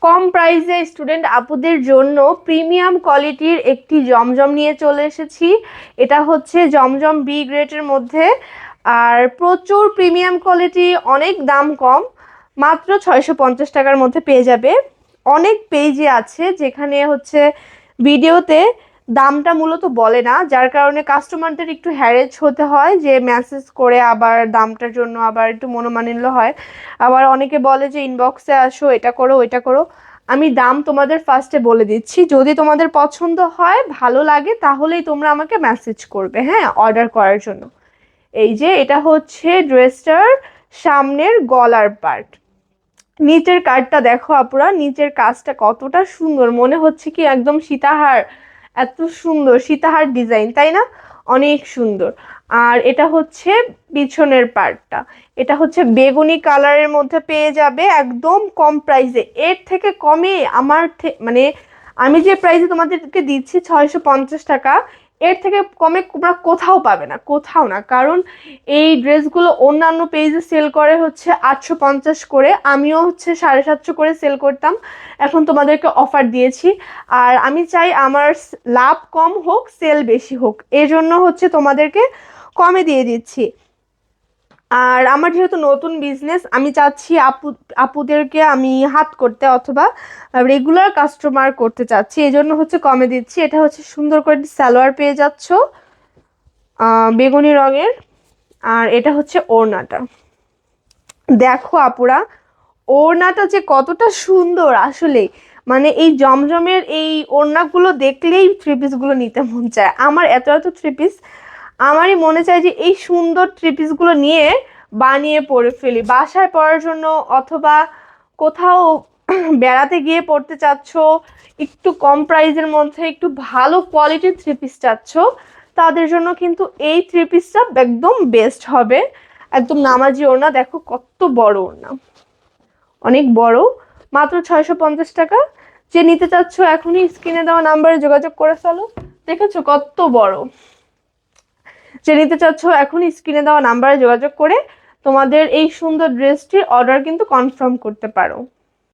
কম প্রাইসে স্টুডেন্ট আপুদের জন্য প্রিমিয়াম কোয়ালিটির একটি জমজম নিয়ে চলে এসেছি। এটা হচ্ছে জমজম বি গ্রেডের মধ্যে, আর প্রচুর প্রিমিয়াম কোয়ালিটি, অনেক দাম কম, মাত্র 650 টাকার মধ্যে পেয়ে যাবে। অনেক পেজে আছে যেখানে হচ্ছে ভিডিওতে দামটা মূলত বলে না, যার কারণে কাস্টমারদের একটু হ্যারেজ হতে হয়, যে মেসেজ করে আবার দামটার জন্য আবার একটু মনোমালিন্য হয়। আবার অনেকে বলে যে ইনবক্সে আসো, এটা করো ওইটা করো। আমি দাম তোমাদের ফার্স্টে বলে দিচ্ছি, যদি তোমাদের পছন্দ হয় ভালো লাগে তাহলেই তোমরা আমাকে মেসেজ করবে, হ্যাঁ, অর্ডার করার জন্য। এই যে এটা হচ্ছে ড্রেসটার সামনের গলার পার্ট। নিচের কার্ডটা দেখো আপুরা, নিচের কাজটা কতটা সুন্দর, মনে হচ্ছে কি একদম সীতাহার। এত সুন্দর সীতাহার ডিজাইন, তাই না? অনেক সুন্দর। আর এটা হচ্ছে পিছনের পার্টটা। এটা হচ্ছে বেগুনি কালারের মধ্যে পেয়ে যাবে একদম কম প্রাইসে। এর থেকে কমে আমার মানে আমি যে প্রাইসে তোমাদেরকে দিচ্ছি 650 টাকা, এর থেকে কমে তোমরা কোথাও পাবে না, কোথাও না। কারণ এই ড্রেসগুলো অন্যান্য পেজে সেল করে হচ্ছে 850 করে, আমিও হচ্ছে 750 করে সেল করতাম। এখন তোমাদেরকে অফার দিয়েছি। আর আমি চাই আমার লাভ কম হোক, সেল বেশি হোক, এজন্য হচ্ছে তোমাদেরকে কমে দিয়ে দিচ্ছি। আর আমার যেহেতু নতুন বিজনেস, আমি চাচ্ছি আপুদেরকে আমি হাত করতে অথবা রেগুলার কাস্টমার করতে চাচ্ছি, এই জন্য হচ্ছে কমে দিচ্ছি। এটা হচ্ছে সুন্দর করে সালোয়ার পেয়ে যাচ্ছ বেগুনি রঙের। আর এটা হচ্ছে ওড়নাটা। দেখো আপুরা, ওড়নাটা যে কতটা সুন্দর আসলে, মানে এই জমজমের এই ওড়নাগুলো দেখলেই থ্রি পিসগুলো নিতে মন চায়। আমার এত এত থ্রি পিস, আমারই মনে চায় যে এই সুন্দর থ্রি পিসগুলো নিয়ে বানিয়ে পরে ফেলি বাসায় পরার জন্য, অথবা কোথাও বেড়াতে গিয়ে পড়তে চাচ্ছ, একটু কম প্রাইসের মধ্যে একটু ভালো কোয়ালিটির থ্রি পিস চাচ্ছ, তাদের জন্য কিন্তু এই থ্রি পিসটা একদম বেস্ট হবে। একদম নামাজি ওড়না, দেখো কত বড় ওড়না, অনেক বড়। মাত্র 650 টাকা। যে নিতে চাচ্ছ এখনই স্ক্রিনে দেওয়া নাম্বারে যোগাযোগ করে ফেলো। দেখেছো কত বড়। যে নিতে চাচ্ছ এখনই স্ক্রিনে দেওয়া নাম্বারে যোগাযোগ করে তোমাদের এই সুন্দর ড্রেসটির অর্ডার কিন্তু কনফার্ম করতে পারো।